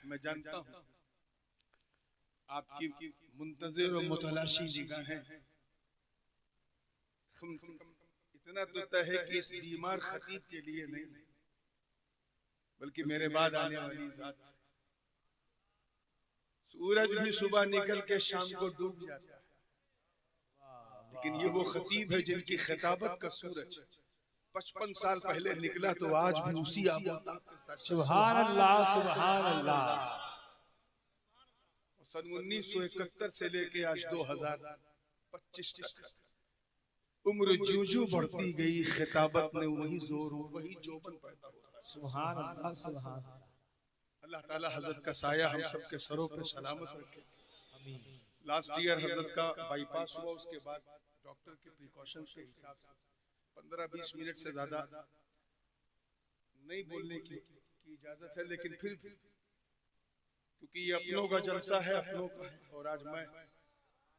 मैं जानता हूँ आपकी मुंतज़िर और मुतलाशी निगाहें इतना तो तय है कि इस बीमार खतीब के लिए नहीं बल्कि मेरे बाद आने वाली जात। सूरज भी सुबह निकल के शाम को डूब जाता है, लेकिन ये वो खतीब है जिनकी खिताबत का सूरज 55 साल पहले निकला तो आज भी उसी आबोताब के साथ। सुभान अल्लाह, सुभान अल्लाह। सन 1971 से लेके आज 2025 तक उम्र जूझू बढ़ती गई, खिताबत में वही जोर वही जोबन पैदा होता है। सुभान अल्लाह, सुभान अल्लाह ताला हजरत का साया हम सबके सरों पे सलामत रखे। लास्ट ईयर हजरत का बाईपास हुआ, उसके बाद डॉक्टर के प्रिकॉशंस के हिसाब से 15-20 मिनट से ज्यादा नहीं बोलने की इजाजत है, लेकिन फिर भी क्योंकि ये अपनों का जलसा है, अपनों का है, और आज मैं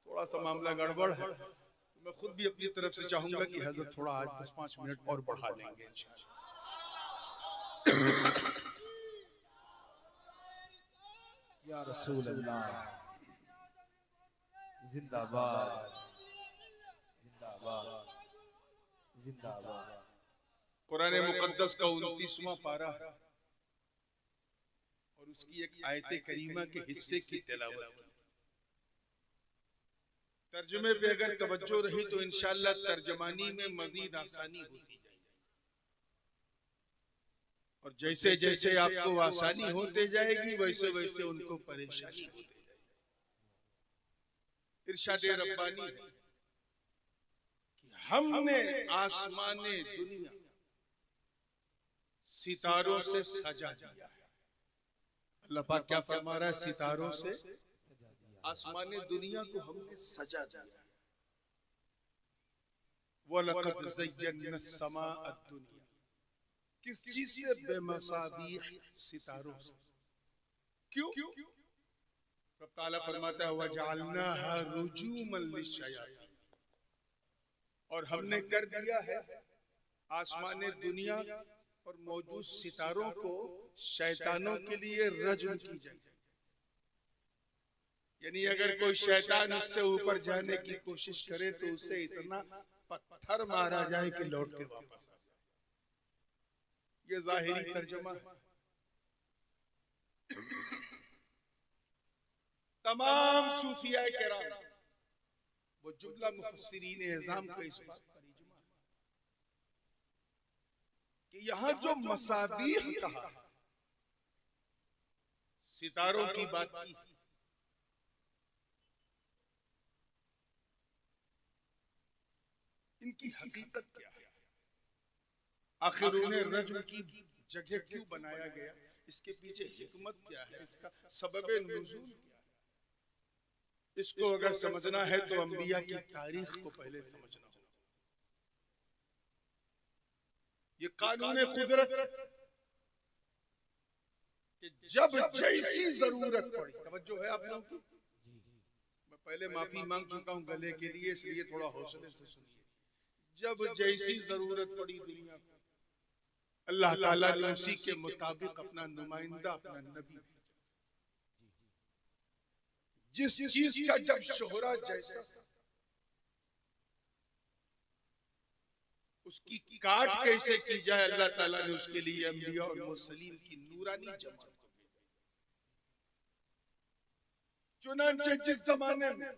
थोड़ा सा मामला गड़बड़ है तो मैं खुद भी अपनी तरफ से चाहूंगा कि हजरत थोड़ा आज 10-5 मिनट और बढ़ा लेंगे। या रसूल अल्लाह, जिंदाबाद जिंदाबाद जिंदाबाद। कुरान मुकद्दस का 29वां पारा है और उसकी एक आयत करीमा के हिस्से की तिलावत की। तर्जुमे पे अगर तवज्जो रही तो इंशाअल्लाह तर्जमानी में मजीद आसानी होती जाएगी, और जैसे जैसे आपको आसानी होते जाएगी वैसे वैसे उनको परेशानी होती जाएगी। इरशाद रब्बानी कि हमने आसमाने दुनिया सितारों से सजा दिया है। अल्लाह पाक क्या फरमा रहा है? सितारों से आसमाने दुनिया को हमने सजा दिया है। वलक़द ज़य्यना समाअ दुनिया, किस चीज से? बेमसाबीह, सितारों से। क्यों? रब ताला फरमाता है वजअलनाहा रुजूमन लिश्शयातीन, और हमने कर दिया है आसमाने दुनिया और मौजूद सितारों को शैतानों के लिए रज्म की जाए। यानी अगर कोई शैतान उससे ऊपर जाने की कोशिश करे तो उसे इतना पत्थर मारा जाए कि लौट के वापस आ जाए। ये जाहिरी तर्जुमा है। तमाम सूफिया किराम वो जुमला मुफस्सिरीन एज़ाम का इस बात पर इजमा है कि यहाँ जो मसाबीह कहा, सितारों की बात की, इनकी हकीकत क्या है? आखिर उन्हें रज्म की जगह क्यों बनाया गया? इसके पीछे हिकमत क्या है? इसका सबबे नुज़ूल क्या है? इसको अगर समझना है तो अंबिया की तारीख को पहले समझना होगा। ये कानून कुदरत कि जब जैसी जरूरत पड़ी, तवज्जो है आप लोगों की? मैं पहले माफी मांग चुका हूं गले के लिए, इसलिए थोड़ा हौसले से सुनिए। जब जैसी जरूरत पड़ी दुनिया को, अल्लाह ताला ने उसी के मुताबिक अपना नुमाइंदा, अपना नबी, जिस चीज का जब शोहरा जैसा उसकी काट कैसे की जाए, अल्लाह ताला ने उसके लिए अंबिया और मुरसलीन की नूरानी जमात। चुनांचे जिस जमाने में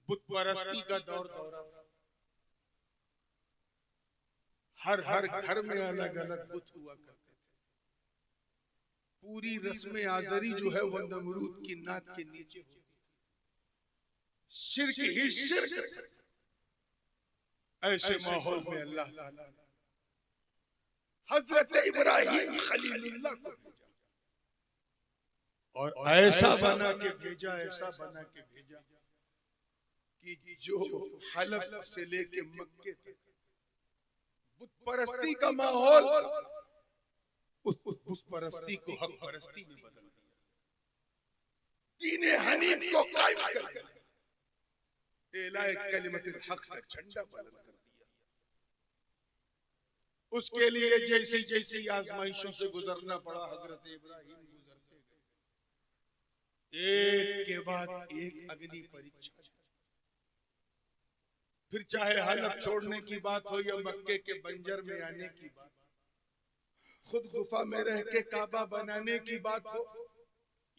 बुत परस्ती का दौर दौरा था, हर घर में अलग अलग बुत हुआ करते थे। पूरी रस्म आजरी जो है वो नमरूद की नाक के नीचे होती थी। शिर्क ही शिर्क। ऐसे माहौल में अल्लाह ताला हजरत इब्राहिम खलीलुल्लाह को भेजा, और ऐसा बना के भेजा, ऐसा बना के भेजा कि जो हलब से लेके मक्के तक बुत परस्ती का माहौल, उस बुत परस्ती को हक परस्ती में बदल दिया। दीने हनीफ को कायम कर दिया, एलाए कलिमतुल हक का झंडा बुलंद कर दिया। उसके लिए जैसी जैसी आजमाइशों से गुजरना पड़ा, हजरत इब्राहिम गुजरते गए, एक के बाद एक अग्नि परीक्षा। फिर चाहे हलफ छोड़ने की बात हो या मक्के के बंजर में आने की बात, खुद गुफा में रह के काबा बनाने की बात हो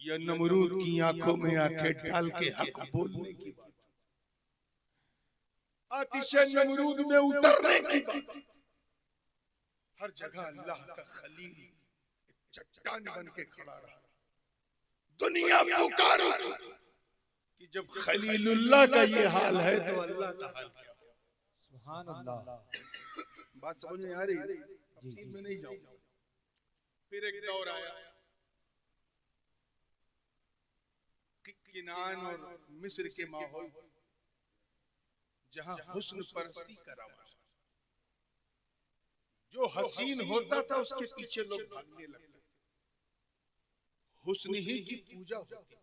या नमरूद की आंखों में आंखें डाल के हक बोलने की बात, आतिशे नमरूद में उतरने की बात, हर जगह अल्लाह का खलील एक चट्टान बन के खड़ा रहा। दुनिया पुकार उठी कि जब खलीलुल्लाह का ये हाल है तो अल्लाह का हाल क्या है। सुभान अल्लाह। बात समझ में आ रही? जी, में नहीं जाऊंगा। फिर एक दौर आया, किनान और मिस्र के माहौल, जहां हुस्न परस्ती का रवाज, जो हसीन होता था उसके पीछे लोग भागने लगते थे, हुस्न ही की पूजा होती थी,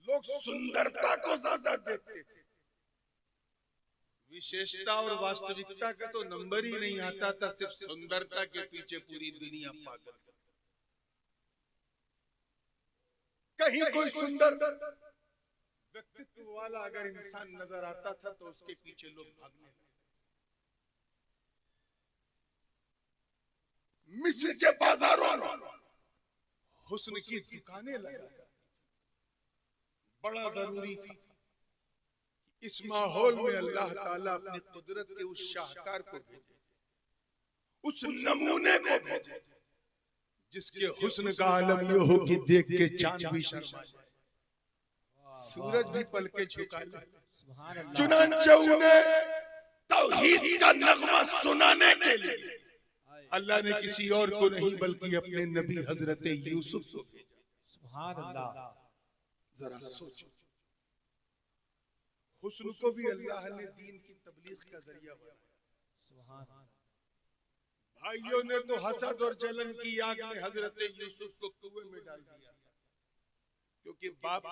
लोग सुंदरता को ज्यादा देखते थे, विशेषता और वास्तविकता का तो नंबर ही नहीं आता था, सिर्फ सुंदरता के पीछे पूरी दुनिया पागल। कहीं कोई सुंदर व्यक्तित्व वाला अगर इंसान नजर आता था तो उसके पीछे लोग भागने लगे। मिस्र के बाजारों में हुस्न की दुकानें लगा, बड़ा जरूरी था इस माहौल में अल्लाह ताला अपनी कुदरत के उस शाहकार को भेजे, उस नमूने को भेजे जिसके हुस्न का आलम ये हो कि देख के चांद भी शर्मा जाए, सूरज भी पलके झुका ले। चुनांचे उन्हें तौहीद का नगमा सुनाने के लिए अल्लाह ने किसी और को नहीं बल्कि अपने नबी हजरत यूसुफ को भेजा। सुभान अल्लाह। जरा सोचो, हुस्न को भी अल्लाह ने दीन की तबलीग का जरिया बनाया। सुभान। भाइयों ने तो हसद और जलन की आग में हजरत यूसुफ को कुएं में डाल दिया, क्योंकि बाप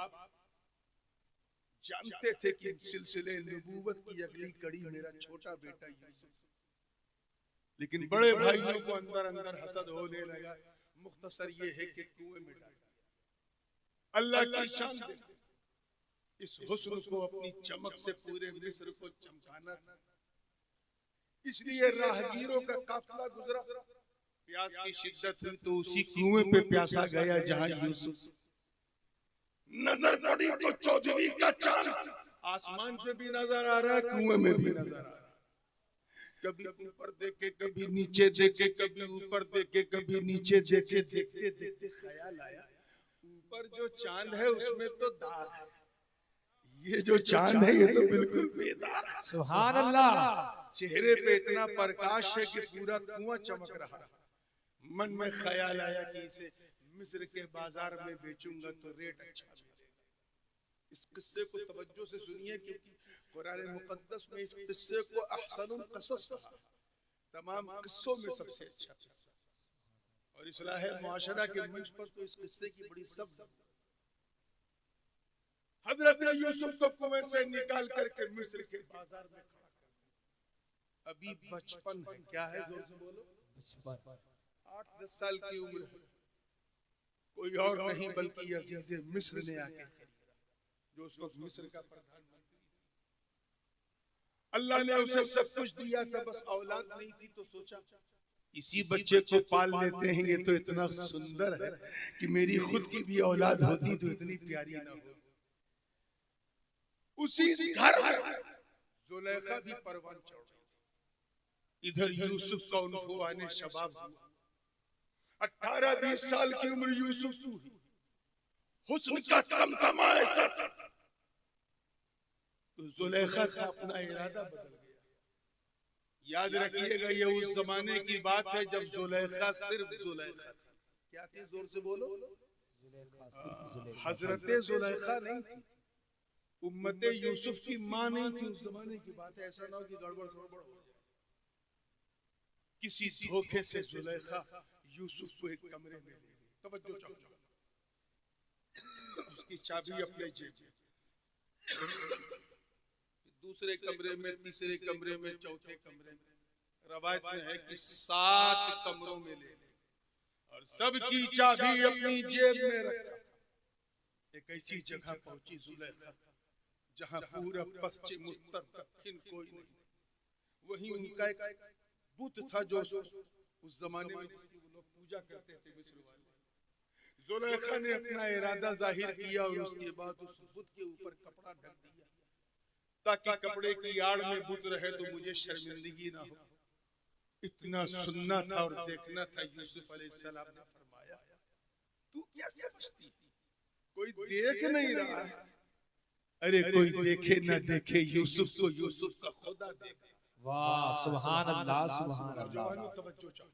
जानते थे कि सिलसिले नबूवत की अगली कड़ी मेरा छोटा बेटा यूसुफ, लेकिन बड़े भाइयों को अंदर अंदर हसद होने लगा। मुख्तसर ये है कि कुएं में डाल दिया। अल्लाह की शान देखो, इस हुस्न को अपनी चमक से पूरे मिस्र को चमकाना था, इसलिए राहगीरों का काफिला गुजरा, प्यास की शिद्दत हुई तो उसी कुएं पे प्यासा गया जहां यूसुफ। नजर पड़ी तो चौदहवीं का चांद आसमान पे भी नजर आ रहा है, कुएं में भी नजर आ रहा है। कभी ऊपर देखे, कभी नीचे देखे, कभी ऊपर देखे, कभी नीचे देखे, देखते देखते ख्याल आया ऊपर जो चांद है उसमें तो दाग है, ये जो चांद है ये तो बिल्कुल बेदाग है। सुभान अल्लाह। चेहरे पे इतना प्रकाश है कि पूरा कुआं चमक रहा है। मन में ख्याल आया कि इसे मिस्र के बाजार में बेचूंगा तो रेट अच्छा मिलेगा। इस किस्से को तवज्जो से सुनिए, क्योंकि कुरान मुकद्दस में इस किस्से को अहसनुल क़सस कहा, तमाम किस्सों में सबसे अच्छा किस्सा, और इस्लाह मुआशरा के मंच पर तो इस किस्से की बड़ी सब्ज़। हजरत यूसुफ को कुएं से निकाल करके मिस्र के बाजार में खड़ा कर, अभी बचपन है, क्या है जोर से बोलो, 8-10 साल की उम्र है, कोई और नहीं बल्कि अजीज़े मिस्र ने आके खरीदा, जो उस वक्त मिस्र का प्रधानमंत्री। अल्लाह ने उसे सब कुछ दिया था, बस औलाद नहीं थी, तो सोचा इसी बच्चे को पाल लेते हैं, ये तो इतना सुंदर है कि मेरी खुद की भी औलाद होती तो इतनी प्यारी ना हो। उसी घर में जुलेखा भी परवान चढ़ रही थी, इधर यूसुफ का उनको आने शबाब हुआ, 18-20 साल की उम्र यूसुफ की हुई, हुस्न का तमतमा ऐसा था तो जुलेखा का अपना इरादा बदल गया। याद रखिएगा, ये उस जमाने की बात है जब जुलेखा सिर्फ जुलेखा थी। क्या थी, जोर से बोलो, हजरत जुलेखा नहीं थी, उम्मते यूसुफ की मां नहीं थी। उस जमाने की बात है, ऐसा ना हो कि गड़बड़ सड़बड़ हो जाए। किसी धोखे से जुलेखा यूसुफ को एक कमरे में ले गई, तवज्जो चाहो, उसकी चाबी अपने जेब में, दूसरे कमरे में, तीसरे कमरे में, चौथे कमरे में, रवायत में है कि 7 कमरों में ले और सबकी चाबी अपनी जेब में रखा। एक ऐसी जगह पहुंची जुलेखा जहां पूरा पश्चिम उत्तर दक्षिण कोई नहीं, वहीं उनका एक बुत था जो उस जमाने में लोग पूजा करते थे, मिस्र वाले। जुलेखा ने अपना इरादा जाहिर किया और उसके बाद उस बुत के ऊपर कपड़ा ढक दिया ताकि कपड़े की आड़ में बुत रहे तो मुझे शर्मिंदगी ना हो। इतना सुनना था और देखना था। यूसुफ अलैहिस्सलाम ने फरमाया, तू क्या समझती है कोई देख नहीं रहा है? अरे कोई देखे ना देखे, यूसुफ को यूसुफ का खुदा देखे। वाह सुभान अल्लाह सुभान अल्लाह। तवज्जो चाहो।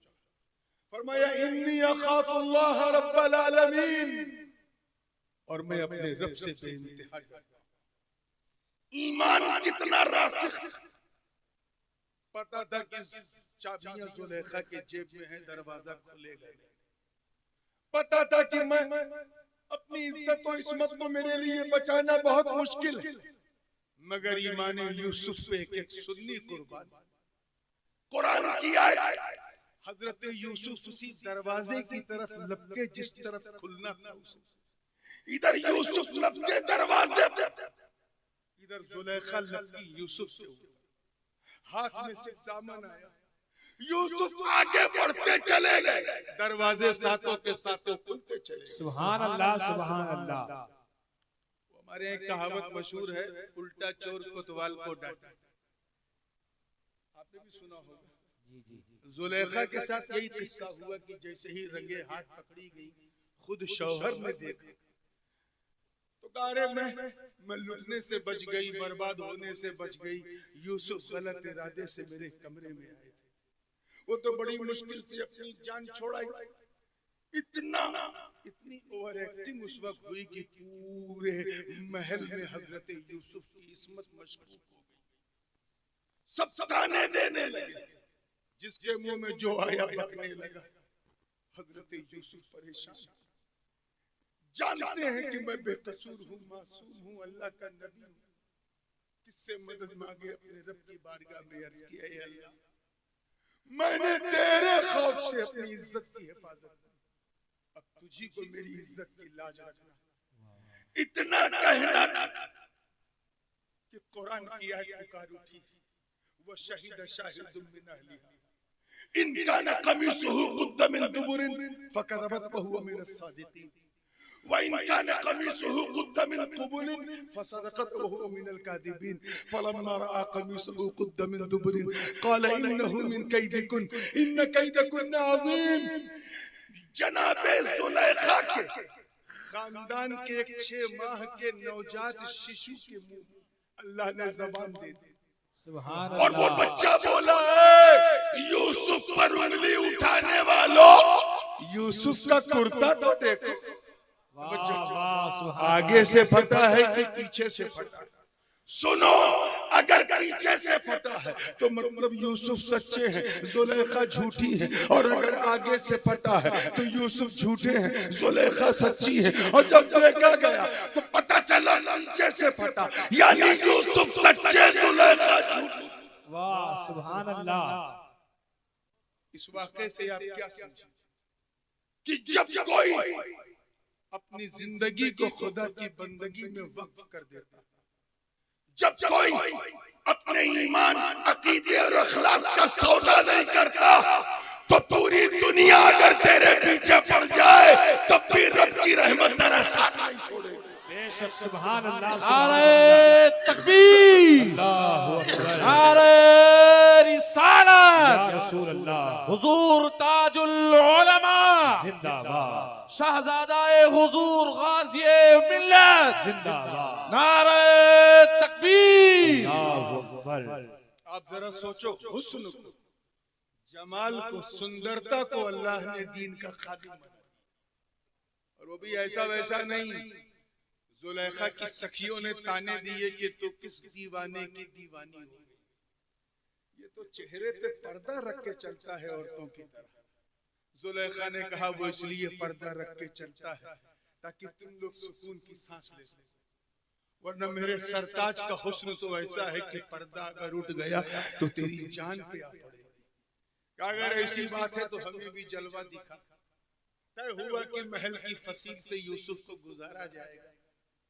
फरमाया इन्नी अखाफुल्लाह रब्बल आलमीन, और मैं अपने रब से बेइंतहा डरता हूं। ईमान कितना रासिख, पता था कि चाबियां जुलेखा के जेब में है, दरवाजा खुलेगा। पता था कि मैं अपनी इज्जत और इस्मत को मेरे लिए बचाना बहुत मुश्किल है, मगर ईमान यूसुफ पे एक सुन्नी कुर्बान। कुरान की आयत, हजरत यूसुफ उसी दरवाजे की तरफ लपके जिस तरफ खुलना था उसे, इधर यूसुफ लपके दरवाजे पे, इधर जुलेखा लपकी यूसुफ से, हाथ में से दामन आया। यूसुफ आगे बढ़ते चले गए, दरवाजे सातों के सातों खुलते चले। सुभान अल्लाह सुभान अल्लाह। हमारे एक कहावत मशहूर है, उल्टा चोर कोतवाल को डांटे। आपने भी सुना होगा। जी जी जी। जुलेखा के साथ यही किस्सा हुआ कि जैसे ही रंगे हाथ पकड़ी गई, खुद शौहर ने देखा तो कहा, अरे मैं लुटने से बच गई, बर्बाद होने से बच गई। यूसुफ गलत इरादे से मेरे कमरे में आए थे, वो तो बड़ी मुश्किल से अपनी जान छोड़ाई। इतनी ओवर एक्टिंग उस वक्त हुई कि पूरे महल में हजरत यूसुफ की इस्मत मशकूक हो गई। सब ताने देने लगे, जिसके मुंह में जो आया बकने लगा। हजरत यूसुफ परेशान, जानते हैं कि मैं बेकसूर हूँ, मासूम हूँ, अल्लाह का नबी हूँ। किससे मदद मांगे? अपने रब की बारगाह में अर्ज किया, ऐ अल्लाह, मैंने तेरे खौफ से अपनी इज्जत की हिफाजत की, अब तुझी को मेरी इज्जत की लाज रखना। इतना कहना कि कुरान की आयत पुकार उठी, वह शहीद शाहिदुम मिन अहलिहा इन कान कमीसुहु कुद्द मिन दुबुरिन फकदबत वहुव मिन अस्सादिकीन व इन कान कमीसुहु कुद्द मिन कुबुलिन फसदकत वहुव मिन अलकादिबीन फलम्मा रआ कमीसुहु कुद्द मिन दुबुरिन क़ाल इन्नहु मिन कैदिकुन इन कैदकुन अज़ीम। जनाबे जुलेखा के खानदान के एक 6 माह के नवजात शिशु के मुंह अल्लाह ने जबान दे दी। और वो बच्चा बोला, यूसुफ पर उंगली उठाने वालों, यूसुफ का कुर्ता तो देखो, आगे से फटा है कि पीछे से फटा है? सुनो, अगर पीछे से फटा है तो मतलब यूसुफ सच्चे हैं, जुलेखा झूठी है, और अगर आगे से फटा है तो यूसुफ झूठे हैं, जुलेखा सच्ची है। और जब देखा गया तो पता चला पीछे से फटा, यानी यूसुफ सच्चे, जुलेखा झूठी। वाह सुभान अल्लाह। इस वाक़े से आप क्या समझे कि जब कोई अपनी जिंदगी को खुदा की बंदगी में वक्फ कर देता, जब कोई अपने ईमान, अकीदे और अखलास का सौदा नहीं करता, तो पूरी दुनिया अगर तेरे पीछे पड़ जाए तब भी रब की रहमत तेरा साथ नहीं छोड़ेगी। बेशक सुभान अल्लाह। नारे तकबीर, अल्लाहु अकबर, नारे रिसालत, या रसूल अल्लाह, हुजूर ताजुल उलमा, जिंदाबाद, शहजादाए हुजूर गाज़िए मिल्लत, जिंदाबाद, नारे तकबीर। अल्लाहु अकबर। आप जरा सोचो, हुस्न को, जमाल को, सुंदरता को अल्लाह ने दीन का खादिम बनाया, और वो भी ऐसा वैसा नहीं। जुलेखा की सखियों ने ताने दिए कि तू किस दीवाने की दीवानी हो, ये तो चेहरे पे पर्दा रख के चलता है औरतों की तरह। जुलेखा ने कहा, वो इसलिए पर्दा रख के चलता है ताकि तुम लोग सुकून की सांस ले सको, वरना मेरे सरताज का हुस्न तो ऐसा है कि पर्दा अगर उठ गया तो तेरी जान पे आ पड़ेगी। कि अगर ऐसी बात है तो हमें भी जलवा दिखा। तय हुआ कि महल की फसील से यूसुफ को गुजारा जाएगा,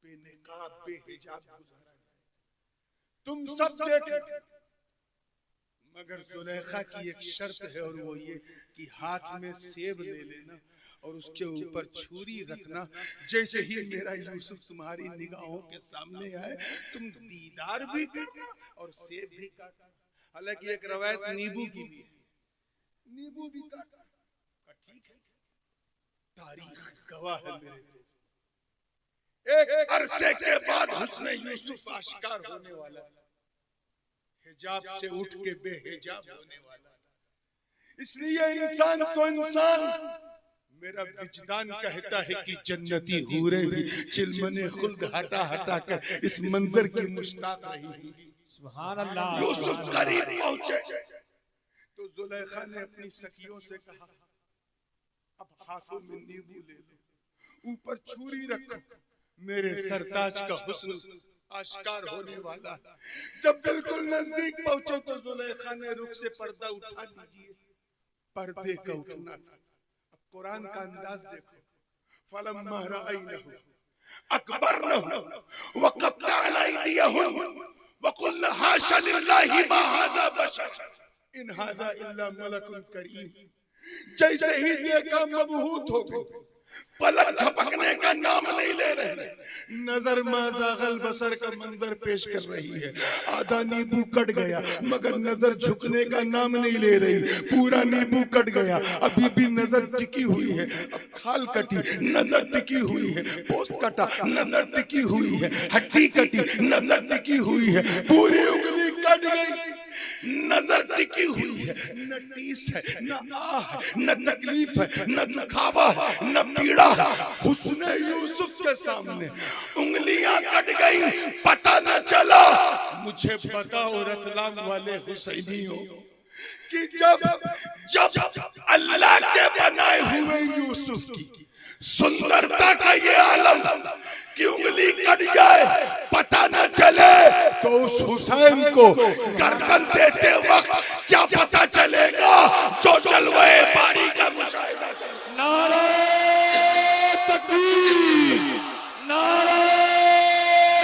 बेनकाब बेहिजाब गुजारा जाएगा। तुम सब देखे, मगर जुलेखा की एक शर्त है और वो ये कि हाथ में सेब ले लेना और उसके ऊपर छुरी रखना। जैसे ही मेरा यूसुफ तुम्हारी निगाहों के सामने आए तुम दीदार भी करना और सेब भी काटना। हालांकि एक रवायत नींबू की भी है, नींबू भी काटा। ठीक है, तारीख गवाह है मेरे दोस्त। एक अरसे के बाद हुस्न यूसुफ आश्कार होने वाला, हिजाब से उठ के बेहिजाब होने वाला। इसलिए इंसान तो इंसान, मेरा विजदान कहता है कि जन्नती हूरें भी चिलमने खुल्द हटा हटा कर इस मंजर की मुश्ताक रही होंगी। सुभान अल्लाह। यूसुफ करीब पहुंचे तो जुलेखा ने अपनी सखियों से कहा, अब हाथों में नींबू ले लो, ऊपर छुरी रखो, मेरे सरताज का हुस्न आश्कार होने वाला। जब बिल्कुल नजदीक पहुंचे तो जुलेखा ने रुख से पर्दा उठा दीजिए, पर्दे का उठना था। अब कुरान का अंदाज देखो, फलम्मा रअयनहु अकबरनहु वक़त्तअना अयदियहुम वक़ुल्ना हाशा लिल्लाहि मा हाज़ा बशर इन हाज़ा इल्ला मलकुन करीम। जैसे ही देखा मबहूत हो गए, पलक झपकने का नाम नहीं ले रहे, नजर माज़ागल बसर का मंजर पेश कर रही है। आधा नींबू कट गया मगर नजर झुकने का नाम नहीं ले रही, पूरा नींबू कट गया, अभी भी नजर टिकी हुई है। अब खाल कटी, नजर टिकी हुई है, पोस्ट कटा, नजर टिकी हुई है, हड्डी कटी, नजर टिकी हुई है, पूरी उंगली कट गई, नजर टिकी हुई है। न टीस है, न आह, न तकलीफ है, न दुखावा है, न पीड़ा। हुस्न यूसुफ के सामने उंगलियां कट गई, पता न चला। मुझे बताओ रतलाम वाले हुसैनियों कि जब अल्लाह के बनाए हुए यूसुफ की सुंदरता का ये आलम कि उंगली कट जाए पता न चले, तो उस हुसैन को गर्दन देते वक्त क्या पता चलेगा जो जलवे बारी का मुशाहिदा करे। नारे तकबीर, नारे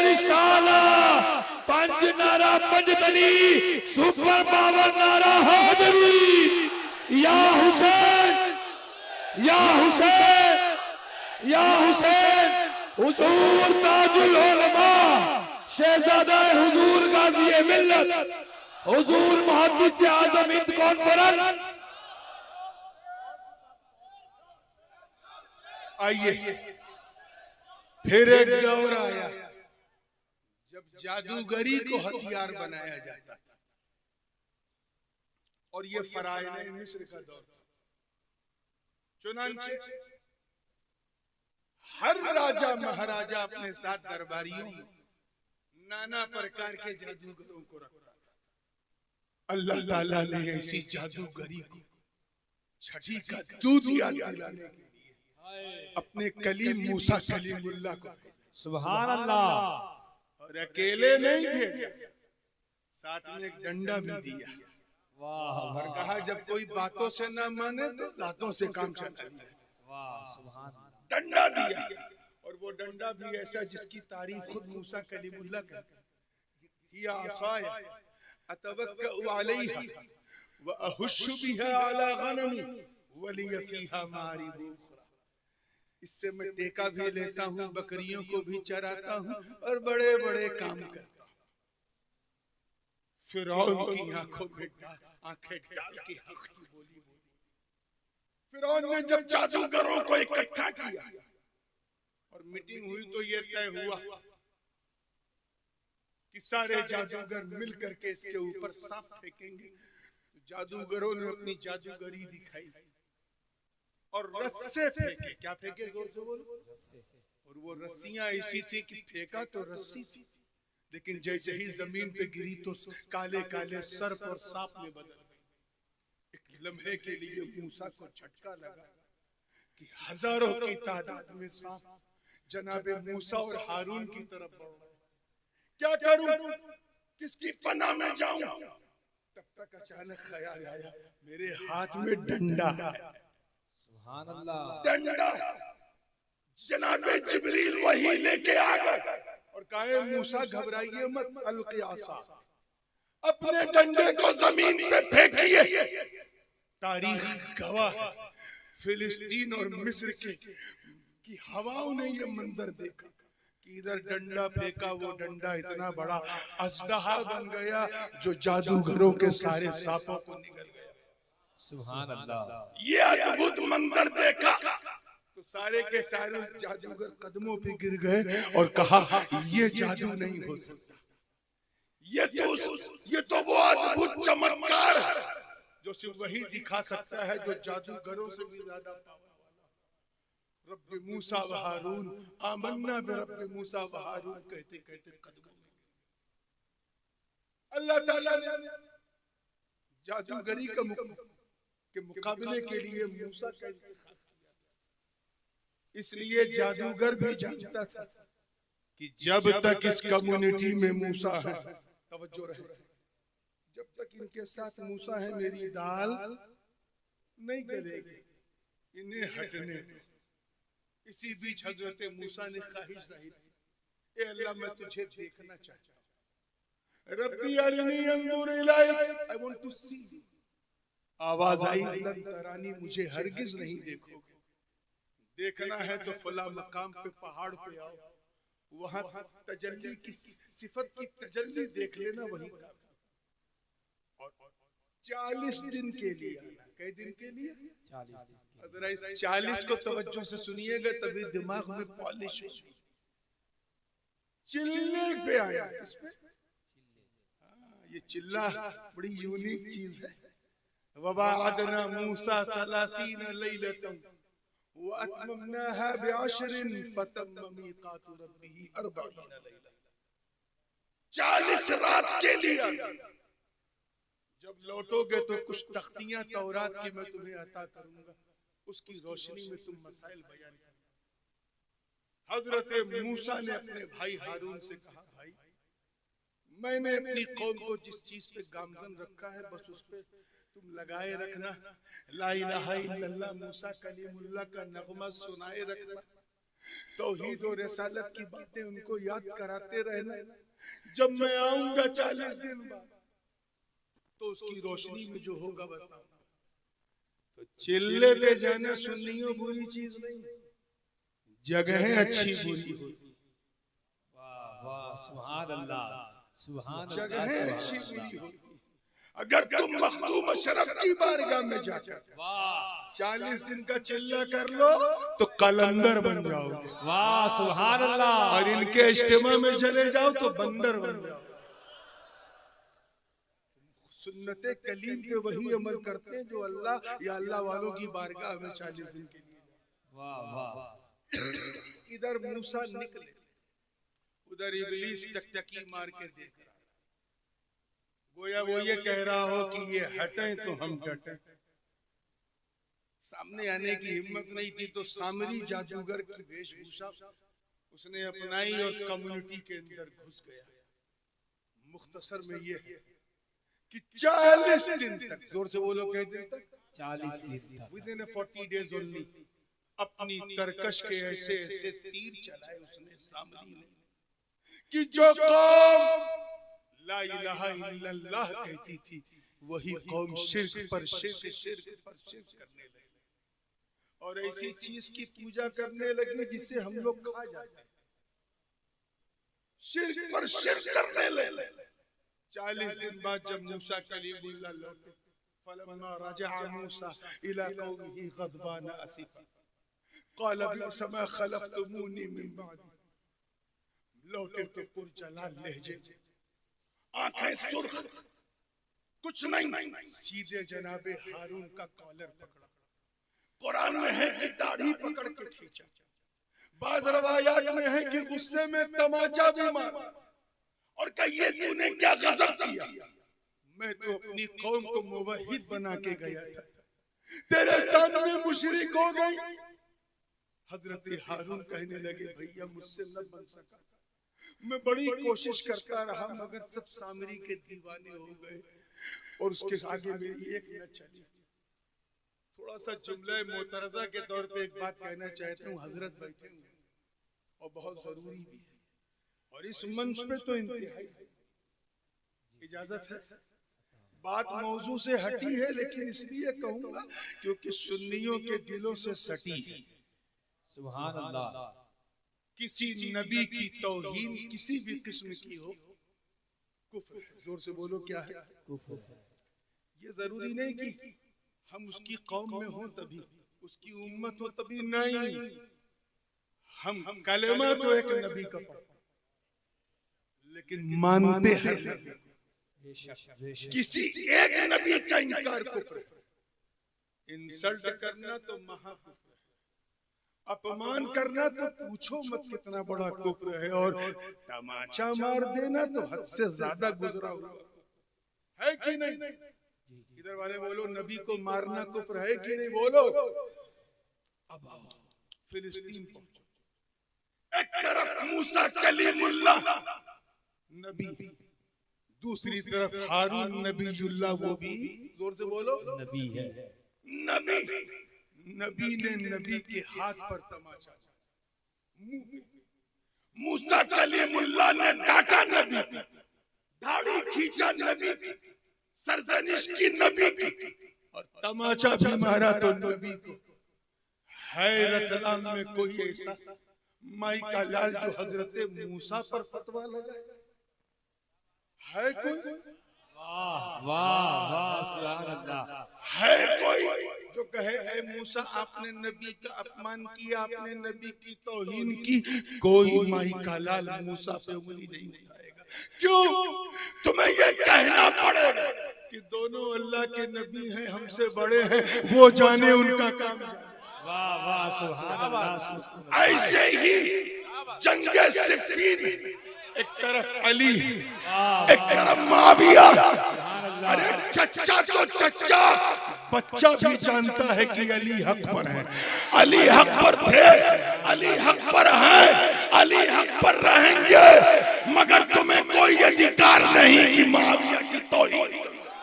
रिसाला, पंज नारा पंजतनी, सुपर पावर नारा हैदरी। या हुसैन, या हुसैन, या हुसैन, हुजूर ताजुल उलमा, शहजादा हुजूर गाज़ी मिल्लत, हुजूर मुहद्दिस आज़म हिंद कॉन्फ्रेंस। आइए, फिर एक दौर आया जब जादूगरी को हथियार बनाया जाता था, और ये फराइने मिस्र का दौर था। चुनांचे हर राजा महाराजा अपने साथ दरबारियों में नाना प्रकार के जादूगरों को रखता था। अल्लाह ताला ने ऐसी जादूगरी को छठी का दूध याद दिलाने के लिए अपने कलीम मूसा कलीमुल्लाह को, सुभान अल्लाह, और अकेले नहीं भेजा, साथ में एक डंडा भी दिया। वाह, और कहा जब कोई बातों से ना माने तो लातों से काम चलाइए। वाह, सुभान। डंडा दिया, और वो डंडा भी ऐसा जिसकी तारीफ खुद मूसा कलीमुल्लाह करते हैं। हिया असाया अतवक्कउ अलैहा व अहुश्शु बिहा अला गनमी व लिय फीहा मारिब उखरा। इससे मैं टेका भी लेता हूँ, बकरियों को भी चराता हूँ और बड़े बड़े काम करता हूँ। फिरौन की आंखों में आंखें डाल के हक की बोली बोली। फिरौन ने जब जादूगरों को इकट्ठा किया और मीटिंग हुई तो ये तय हुआ कि सारे जादूगर मिल करके इसके ऊपर सांप फेंकेंगे। जादूगरों ने अपनी जादूगरी दिखाई और रस्से फेंके। क्या फेंके, जोर से बोलो। और वो रस्सियां ऐसी थी कि फेंका तो रस्सी थी, लेकिन जैसे ही जमीन पे गिरी तो काले काले सर्प और सांप में बदल गई। एक लम्हे के लिए मूसा को झटका लगा कि हजारों की तादाद में सांप जनाबे मूसा और हारून की तरफ बढ़ रहे। क्या करूं, किसकी पनाह में जाऊं? तब तक अचानक ख्याल आया मेरे हाथ में डंडा है, सुभान अल्लाह। डंडा। जनाबे जिब्रील वही लेके आ गए और कहे मूसा घबराइए मत, अलक़ी आसा, अपने डंडे को जमीन पे फेंकिए। तारीख गवाह है, फिलिस्तीन और मिस्र की हवाओं ने ये मंजर देखा कि इधर डंडा फेंका, वो डंडा इतना बड़ा अजदहा बन गया जो जादूगरों के सारे सांपों को निगल गया। सुभान अल्लाह। ये अद्भुत मंजर देखा तो सारे के सारे जादूगर कदमों पे गिर गए और कहा ये जादू नहीं हो सकता, ये तो वो अद्भुत चमत्कार है जो सिर्फ वही दिखा सकता है जो जादूगरों से भी ज्यादा पावर वाला। रब्बे मूसा व हारून, आमन्ना बे रब्बे मूसा व हारून कहते कहते कदमों में अल्लाह ताला ने जादूगरी के मुकाबले के लिए मूसा का इंतखाब किया। इसलिए जादूगर भी जानता था कि जब तक इस कम्युनिटी में मूसा है, तवज्जो रहे, जब तक इनके साथ मूसा है मेरी दाल नहीं गलेगी, इन्हें हटने दो। इसी बीच हजरत मूसा ने ख्वाहिश जाहिर की, ए अल्लाह मैं तुझे देखना चाहता हूं, रब्बी अरिनी अंजुर इलैक, आई वांट टू सी। आवाज आई लन तरानी, मुझे हरगिज नहीं देखोगे, देखना है तो फला मकाम पे पहाड़ पे आओ, वहां तजल्ली की सिफत की तजल्ली देख लेना, वही काफी। और 40 दिन के लिए आना। कई दिन के लिए? 40 दिन। जरा इस 40 को तवज्जो से सुनिएगा तभी दिमाग में पॉलिश होगी। चिल्ले पे आया, किस पे? ये चिल्ला बड़ी यूनिक चीज है। वबाअदना मूसा 30 लैलतन व अतममनाहा बिअशरिन फतम्म मीकातु रब्बिही 40 लैला। 40 रात के लिए। जब लौटोगे तो कुछ तख्तियां तौरात की मैं तुम्हें अता करूंगा, उसकी रोशनी में तुम मसाइल बयान करना। हजरत मूसा ने अपने भाई हारून से कहा, भाई मैंने अपनी कौम को जिस चीज पे गामजन रखा है बस उस पे तुम लगाए रखना। ला इलाहा इल्लल्लाह मूसा कलीमुल्लाह का नगमा सुनाए रखना, तौहीद और रिसालत की बातें उनको याद कराते रहना। जब मैं आऊंगा 40 दिन बाद तो उसकी रोशनी में जो होगा बताऊंगा। तो चिल्ले पे जाना सुन्नियों बुरी चीज नहीं, जगहें अच्छी बुरी होती। वाह वाह, सुभान अल्लाह, सुभान अल्लाह। जगहें अच्छी बुरी होती। अगर तुम मखदूम अशरफ की बारगाह में जाकर 40 दिन का चिल्ला कर लो तो कलंदर बन जाओगे। वाह सुभान अल्लाह। और इनके इज्तिमा में चले जाओ तो बंदर बन जाओ। सुन्नते कलीम पे वही अमल करते हैं जो अल्लाह या अल्लाह वालों की बारगाह में 40 दिन के लिए। वाह वाह। इधर मूसा निकले, उधर इब्लीस टकटकी मार के देख रहा, गोया वो ये कह रहा हो कि ये हटे तो हम डटे। सामने आने की हिम्मत नहीं थी तो सामरी जादूगर की वेशभूषा उसने अपनाई और कम्युनिटी के अंदर घुस गया। मुख्तसर में ये कि 40 दिन तक, जोर से बोलो, कह दिन तक 40 दिन तक, विद इन 40 डेज ओनली, अपनी तरकश के ऐसे ऐसे तीर चलाए उसने सामरी ने कि जो कौम ला इलाहा इल्लल्लाह कहती थी वही कौम शिर्क पर शिर्क, शिर्क पर शिर्क करने लगी और ऐसी चीज की पूजा करने लगी जिसे हम लोग खा जाते हैं। शिर्क पर शिर्क करने लगे। 40 दिन बाद जब मूसा कलीमुल्लाह लौटे, फलम्मा रजअ मूसा इला कौमिही गज़बान असीफा क़ाल बि'सा मा खलफ़्तुमूनी मिन बअदी। लौटे तो पुरजलाल लहजे, आंखें सुर्ख, कुछ नहीं, सीधे जनाबे हारून का कॉलर पकड़ा। कुरान में है कि दाढ़ी पकड़ के खींचा, बाज़ रवायात में है कि गुस्से में तमाचा भी मारा और कहिए तूने क्या गजब किया, मैं तो अपनी कौम को मुवहिद बना के गया था, तेरे सामने मुशरिक हो गई। हजरत हारून कहने लगे, भैया मुझसे न बन सका, मैं बड़ी कोशिश करता रहा मगर सब सामरी के दीवाने हो गए। और उसके आगे मेरी एक न चली। थोड़ा सा जुमला मोतरजा के तौर पे एक बात कहना चाहता हूँ। हजरत बैठे हुए और बहुत जरूरी भी है, और इस मंच पे तो इंतहाई इजाजत है। बात मौजू से हटी है, लेकिन इसलिए कहूंगा क्योंकि सुन्नियों के दिलों से सटी है। सुभान अल्लाह। किसी नबी की तौहीन किसी भी किस्म की हो, कुफ्र है। जोर से बोलो, क्या है? कुफ्र है। ये जरूरी नहीं कि हम उसकी कौम में हो तभी, उसकी उम्मत हो तभी, नहीं। हम कलेमा तो एक नबी का पढ़ते, लेकिन मानते हैं नबी को। किसी एक नबी का इनकार कुफ्र है। इंसल्ट करना तो महाकुफ्र है, अपमान करना तो पूछो मत कितना बड़ा कुफ्र है, और तमाचा मार देना तो हद से ज्यादा गुजरा हुआ है कि नहीं? इधर वाले बोलो, नबी को मारना कुफ्र है कि नहीं? बोलो। अब आओ फिलिस्तीन पहुंचो। एक तरफ मूसा कलीमुल्लाह नबी, दूसरी तरफ हारून नबीयुल्लाह, वो भी जोर से बोलो नबी है। नबी ने नबी के हाथ पर तमाचा, मूसा कलीमुल्लाह ने डांटा नबी को, दाढ़ी खींचा नबी की, सरजनिश की नबी की, और तमाचा भी मारा तो नबी को। हैरतलाम में कोई ऐसा माई का लाल जो हजरत मूसा पर फतवा लगाए है? कोई? वाह वाह वाह, सुभान अल्लाह। है कोई जो कहे ऐ मूसा आपने नबी का अपमान किया, आपने नबी की तौहीन की? कोई माई का लाल मूसा पे उंगली नहीं उठाएगा। क्यों? तुम्हें ये कहना पड़ेगा कि दोनों अल्लाह के नबी हैं, हमसे बड़े हैं, वो जाने उनका काम। वाह वाह, सुभान अल्लाह। ऐसे ही जंगे सिफ़ीन, एक तरफ अली, एक तरफ मुआविया। अरे चच्चा तो चच्चा, बच्चा भी जानता है कि अली हक पर है, अली हक पर थे, अली हक पर हैं, अली हक पर रहेंगे, मगर तुम्हें कोई अधिकार नहीं कि मुआविया की तौहीन।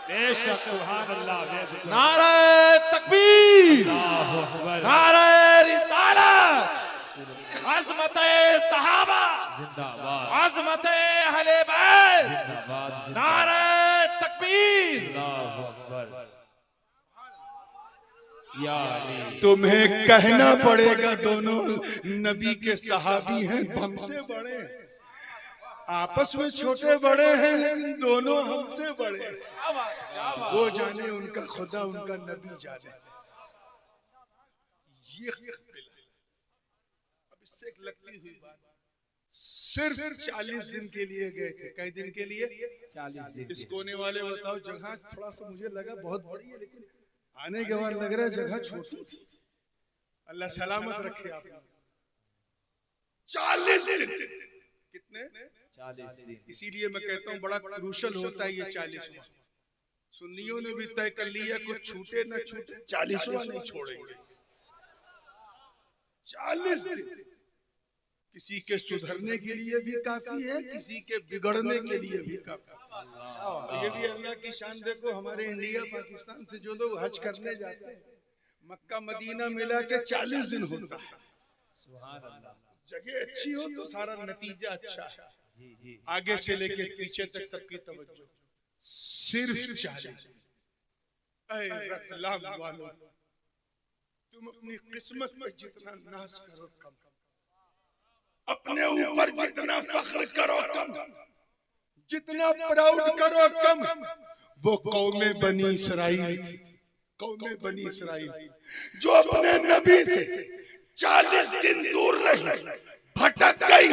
बेशक, सुभान अल्लाह, बेशक। नारे तकबीर, अल्लाहु अकबर, नारे रिसालत, अज़मते सहाबा जिंदाबाद, अज़मते अहले बैत, जिंदाबाद, नारे तकबीर। अल्लाहु अकबर। या अली, तुम्हें कहना पड़ेगा दोनों नबी के सहाबी हैं, हमसे बड़े हैं। आपस में छोटे बड़े हैं, लेकिन दोनों हमसे बड़े हैं। वो जाने उनका खुदा, उनका नबी जाने। ये अब इससे एक लगती हुई बात, सिर्फ 40 दिन के लिए गए थे। कई दिन के लिए? 40 दिन। इस कोने वाले बताओ, जगह थोड़ा सा मुझे लगा बहुत बड़ी है, लेकिन आने के बाद लग रहा है जगह छोटी थी। अल्लाह सलामत रखे आप। 40 दिन। कितने? 40 दिन। इसीलिए मैं कहता हूँ बड़ा क्रूशल होता है ये 40वां। सुन्नियों ने भी तय कर लिया, कुछ छूटे न छूटे, 40वां नहीं छोड़ेंगे। 40 दिन किसी के सुधरने के लिए भी काफी है, किसी के बिगड़ने के लिए भी काफी। ये भी अल्लाह की शान देखो, हमारे इंडिया पाकिस्तान से जो लोग हज करने जाते हैं, मक्का मदीना मिला के 40 दिन होता है। सुभान अल्लाह। जगह अच्छी हो तो सारा नतीजा अच्छा है। जी जी। आगे से लेके पीछे तक सबकी तवज्जो सिर्फ 40। ऐ रतलाम वालों, तुम अपनी किस्मत में जितना नाज करो कम, अपने ऊपर जितना फख्र करो कम, जितना प्राउड करो कम। वो कौमे बनी इसराइल थी, कौमे बनी इसराइल जो अपने नबी से 40 दिन दूर रही, भटक गई,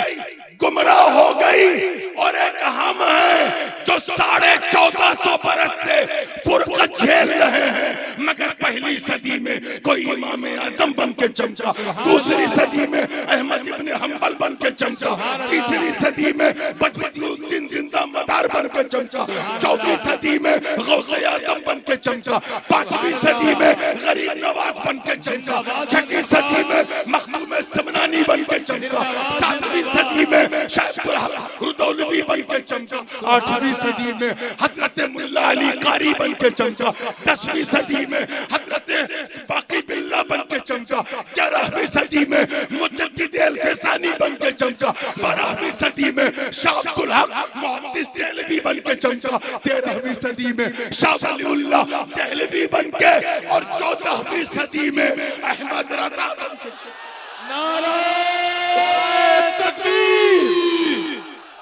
गुमराह हो गई। और एक हम हैं जो 1450 बरस से फुरकत झेल रहे हैं, मगर पहली सदी में कोई इमाम आजम बन के चमका, दूसरी सदी में अहमद इब्ने हम्बल बन के चमका, तीसरी सदी में बदरुद्दीन जिंदा मदार बन के चमका, चौथी सदी में गौसे आजम बन के चमका, पांचवी सदी में गरीब नवाज बन के चमका, छठी सदी में मखदूम समनानी बन के चमका, सातवीं सदी में शायद रुदौलवी बन के चमका, 8वीं सदी में हजरत मुल्ला अली कारी बन के चमका, 10वीं सदी में हजरत बाकी बिल्ला बन के चमका, 11वीं सदी में मुजद्दिद अल-फैसानी बन के चमका, 12वीं सदी में शाह अब्दुल हक मुहद्दिस देहलवी बन के चमका, 13वीं सदी में शाह वलीउल्लाह देहलवी बन के, और 14वीं सदी में अहमद रजा बन के। नारे तकबीर,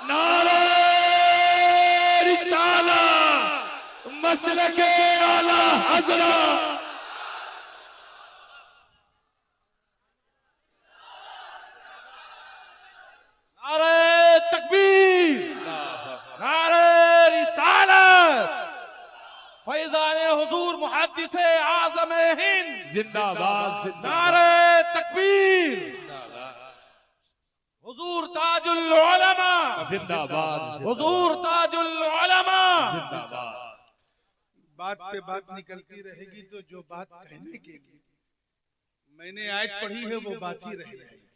नारे रिसालत, मसलके आला हज़रत। नारे तकबीर, नारे रिसालत, फैज़ान हुजूर मुहद्दिस आज़म हिंद जिंदाबाद। नारे तकबीर, हुजूर ताजुल उलमा जिंदाबाद, हुजूर ताजुल उलमा जिंदाबाद। बात पे बात निकलती रहेगी, तो जो बात कहने के लिए मैंने आयत पढ़ी है वो बात ही रह जाएगी।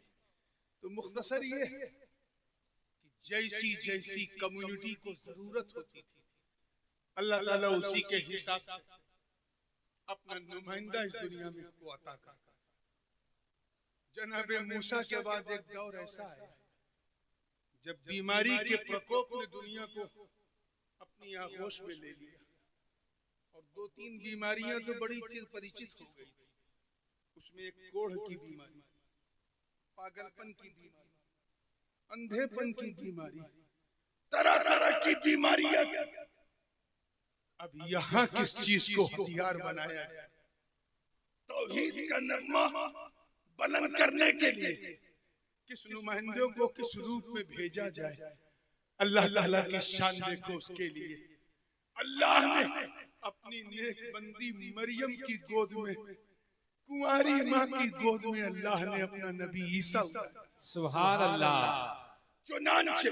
तो मुख्तसर ये है कि जैसी जैसी कम्युनिटी को जरूरत होती थी, अल्लाह ताला उसी के हिसाब से अपना नुमाइंदा इस दुनिया में को अता करता। जनाबे मूसा के बाद एक दौर ऐसा है जब बीमारी के प्रकोप ने दुनिया को अपनी आगोश में ले लिया, और 2-3 बीमारियां तो बड़ी परिचित हो गई थी। उसमें एक कोढ़ की बीमारी, पागलपन की बीमारी, अंधेपन की बीमारी, तरह तरह की बीमारियां। अब यहाँ किस चीज को हथियार बनाया है? तौहीद का नगमा बुलंद करने के लिए किस नुमाइंदों को किस रूप में भेजा जाए। अल्लाह ताला की शान देखो, उसके लिए अल्लाह ने अपनी नेक बंदी मरियम की गोद में, कुंवारी माँ की गोद में अल्लाह ने अपना नबी ईसा, सुभान अल्लाह, चुनांचे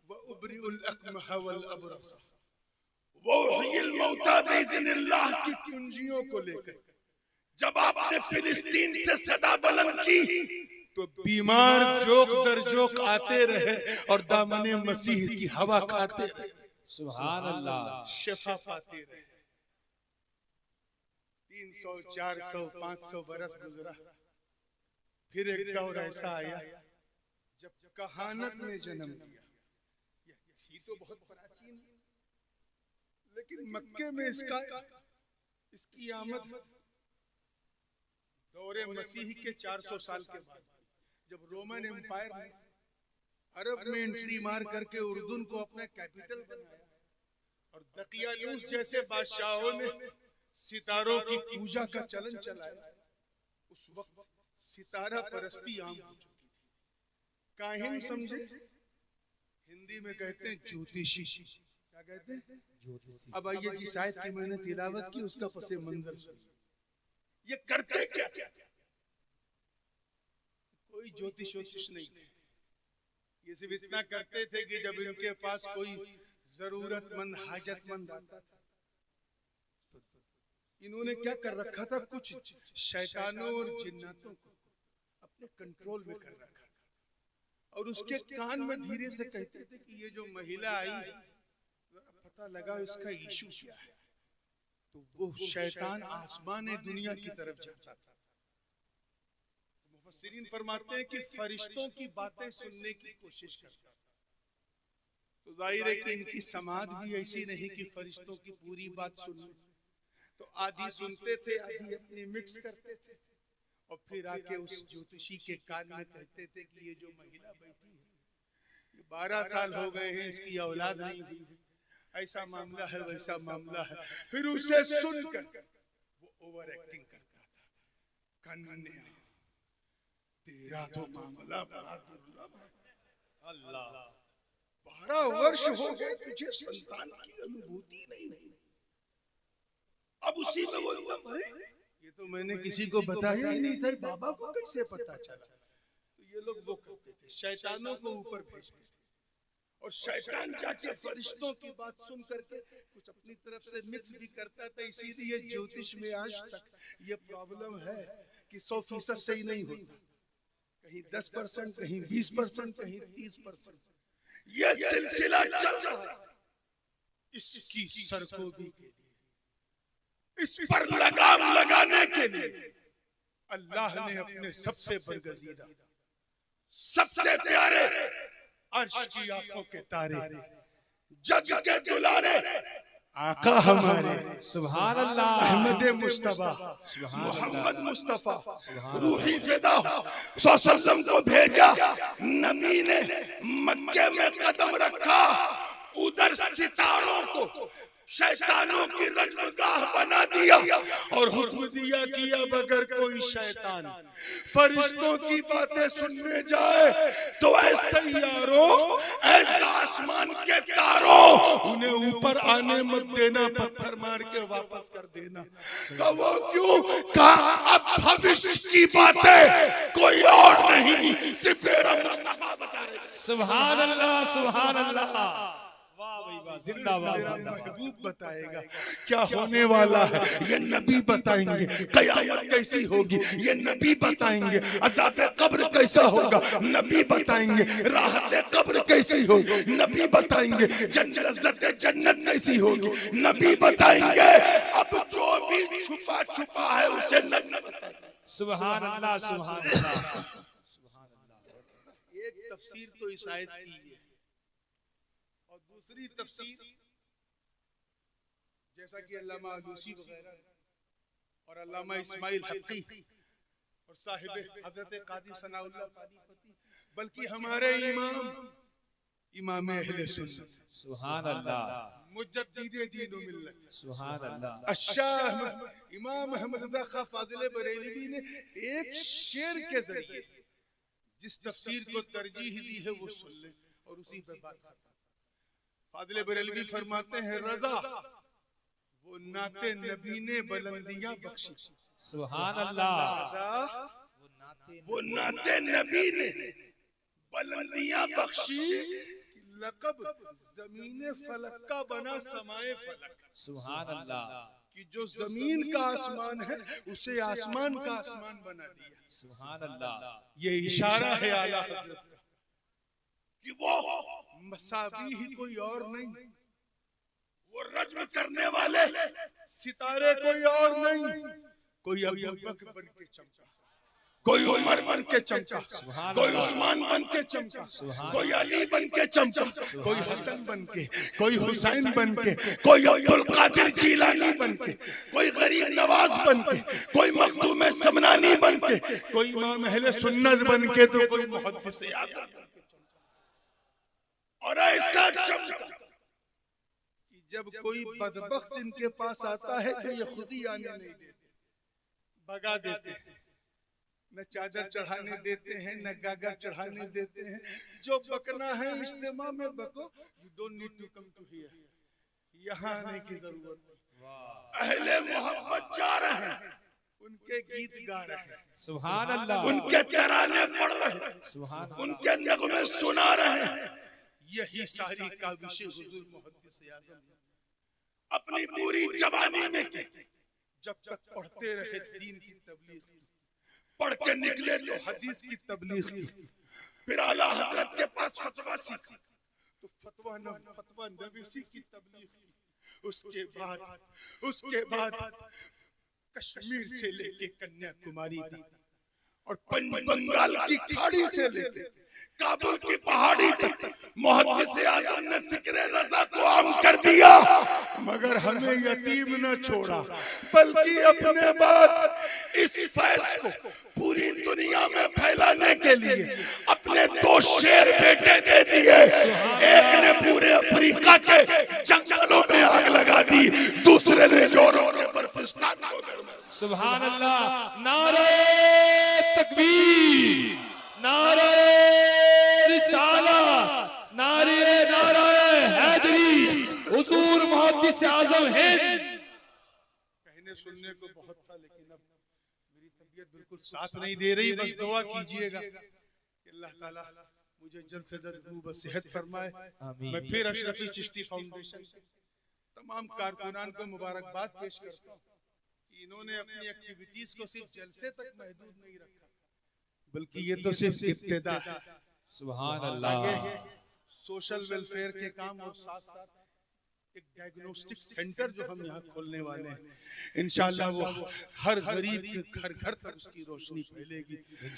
व उबरिउल अकमह वल अबरस वो हिल मौता बिइज़्निल्लाह की कुंजियों को लेकर जब आपने फिलिस्तीन से सदा बुलंद की, तो बीमार जोक दर जोक आते रहे और दामने मसीह की हवा खाते रहे, सुभान अल्लाह, शिफा पाते रहे। 300, 400, 500 बरस गुजरा, फिर एक दौर ऐसा आया जब कहानत ने जन्म लिया। ये थी तो बहुत प्राचीन, लेकिन मक्के में इसकी आमद दौरे मसीह के 400 साल के बाद, जब रोमन एम्पायर ने अरब में एंट्री मार करके उर्दून को अपना कैपिटल बनाया, और दकियानूस जैसे बादशाहों ने सितारों की पूजा का चलन चलाया, उस वक्त सितारा परस्ती आम हो चुकी थी। काहिन समझे, हिंदी में कहते हैं ज्योतिषी। क्या कहते हैं? ज्योतिषी। अब आइए जिस आयत की मैंने तिलावत की उसका पसे मंजर सुनिए। ये करते क्या? कोई ज्योतिष नहीं थे, ये सिर्फ इतना करते थे कि जब इनके पास कोई जरूरतमंद हाजतमंद आता था, तो इन्होंने क्या कर रखा था, कुछ शैतानों और जिन्नातों को अपने कंट्रोल में कर रखा था, और उसके कान में धीरे से कहते थे कि ये जो महिला आई, पता लगा इसका इशू क्या है। तो वो शैतान आसमान दुनिया की तरफ जाता था। मुफस्सिरीन फरमाते हैं कि फरिश्तों की बातें सुनने की कोशिश करता था। तो जाहिर है कि इनकी समाज भी ऐसी नहीं कि फरिश्तों की पूरी बात सुने, तो आधी सुनते थे, आधी अपनी मिक्स करते थे, और फिर आके उस ज्योतिषी के कान में कहते थे कि ये जो महिला बैठी है, ये 12 साल हो गए हैं, इसकी औलाद नहीं हुई, ऐसा मामला है, वैसा मामला है। फिर उसे सुनकर वो ओवर एक्टिंग करता था, कन्या तेरा तो मामला बड़ा दुर्लभ है, अल्लाह 12 वर्ष हो गए तुझे संतान की अनुभूति नहीं हुई, अब उसी में वो एकदम, अरे ये तो मैंने किसी को बताया ही नहीं था, बाबा को कैसे पता चला? तो ये लोग वो करते थे, शैतानों को ऊपर भेजते थे, और शैतान जाके फरिश्तों की बात सुन करके कुछ अपनी तरफ से मिक्स भी करता था। इसीलिए ज्योतिष में आज तक ये प्रॉब्लम है कि 100% सही नहीं होता, कहीं 10%, कहीं 20%, कहीं 30%। ये सिलसिला चल रहा है। इसकी सरकोबी के लिए, इस पर लगाम लगाने के लिए अल्लाह ने अपने सबसे बरगजीदा, सबसे प्यारे अर्श की आंखों के तारे, जग के दुलारे आका हमारे सुभान अल्लाह अहमद मुस्तफा मोहम्मद मुस्तफा रूही फिदा सल्लम को भेजा। नबी ने मक्के में कदम रखा, उधर सितारों को शैतानों की रजमगाह बना दिया और हुक्म दिया कि अब अगर कोई शैतान फरिश्तों की बातें सुनने जाए तो ऐसे यारों, ऐसा आसमान के तारों, उन्हें ऊपर आने मत देना, पत्थर मार के वापस कर देना। तो वो क्यों कहा, अब भविष्य की बातें कोई और नहीं, सिर्फ मेरा मुस्तफा बताएगा। सुभान अल्लाह सुभान अल्लाह, जिंदाबाद महबूब बताएगा क्या होने वाला है, ये नबी बताएंगे। कयामत कैसी होगी, ये नबी बताएंगे। अज़ाब कब्र कैसा होगा, नबी बताएंगे। राहत कब्र कैसी होगी, नबी बताएंगे। लज़्ज़त जन्नत कैसी होगी, नबी बताएंगे। अब जो भी छुपा छुपा है उसे नबी बताएंगे। सुभान अल्लाह सुभान अल्लाह। एक तफसीर तो इस आयत की है और दूसरी तफसीर, जैसा कि अल्लामा आलूसी वगैरह और अल्लामा इस्माइल हक्की और साहिब हजरत काजी सनाउल्लाह पानीपती, बल्कि हमारे इमाम अहले सुन्नत सुभान अल्लाह मुजद्दिदे दीन व मिल्लत सुभान अल्लाह अशाह इमाम अहमद रज़ा खां फाज़िल बरेलवी ने एक शेर के जरिए जिस तफसीर को तरजीह दी है वो सुन ले और उसी पे बात करते हैं। फाज़िल बरेलवी फरमाते हैं, रज़ा वो नाते नबी ने बुलंदियां बख्शी। सुभान अल्लाह, वो नाते नबी ने बुलंदियां बख्शी, लक़ब ज़मीन फलक का बना समाए फलक। सुभान अल्लाह, कि जो जमीन का आसमान है उसे आसमान का आसमान बना दिया। सुभान अल्लाह, ये इशारा है आला हज़रत का कि वो मसाबी ही कोई और नहीं, वो रज्म करने वाले सितारे कोई और नहीं। कोई अबू बकर बन के चमका, कोई उमर बन के चमका, कोई उस्मान बन के चमका, कोई अली बन के चमका, कोई हसन बन के, कोई हुसैन बन के, कोई अब्दुल कादिर जीलानी बन के, कोई गरीब नवाज बन के, कोई मखदूम समनानी बन के, कोई इमाम अहले सुन्नत बन के, तो कोई मुहद्दिस आज़म बन के। और ऐसा चमका कि जब कोई बदबख्त इनके पास आता है तो ये खुद ही आने नहीं देते, भगा देते हैं। न चादर चढ़ाने देते हैं, न गागर चढ़ाने देते हैं। जो बकना है इज्तिमा में बको, you don't need to come to here, यहाँ आने की जरूरत नहीं। अहले मोहब्बत जा रहे हैं, उनके गीत गा रहे हैं, सुभान अल्लाह, उनके तराने पढ़ रहे हैं, सुभान उनके नगमे सुना रहे हैं। यही सारी काविश हुजूर मुहद्दिस आज़म अपनी पूरी जवानी में की। जब तक पढ़ते रहे दीन की तबलीग, पढ़ के निकले तो हदीस की तबलीग की, फिर आला हज़रत के पास फतवा सीखा तो फतवा नवीसी की तबलीग की। उसके बाद कश्मीर से लेके कन्याकुमारी तक और बंगाल की खाड़ी से लेके काबुल की पहाड़ी तक मुहद्दिस आज़म ने फिक्र रज़ा को आम कर दिया। मगर हमें यतीम न छोड़ा, बल्कि अपने बाद इस फैज़ को पूरी दुनिया में फैलाने के लिए अपने दो शेर बेटे दे दिए। एक ने पूरे अफ्रीका के जंगलों में आग लगा दी, दूसरे ने यूरोप के बर्फिस्तान को गर्म। सुभान अल्लाह, नारे तकबीर, नारे रिसाला, नारे हैदरी, हुजूर मुहद्दिस आज़म हिंद। कहने सुनने को बहुत था, लेकिन अब मेरी तबीयत बिल्कुल साथ नहीं दे रही। बस दुआ कीजिएगा कि अल्लाह ताला मुझे जल्द से जल्द सेहत फरमाए। मैं फिर अशरफी चिश्ती फाउंडेशन के तमाम कारकुनान को मुबारकबाद पेश करता हूँ कि इन्होंने अपनी एक्टिविटीज को सिर्फ जलसे तक महदूद नहीं रखा, बल्कि ये तो सिर्फ इब्तिदा है। सुभान अल्लाह, सोशल वेलफेयर के काम और साथ साथ एक डायग्नोस्टिक सेंटर जो हम यहाँ खोलने वाले हैं, इंशाअल्लाह वो हर गरीब के घर घर तक उसकी रोशनी फैलेगी।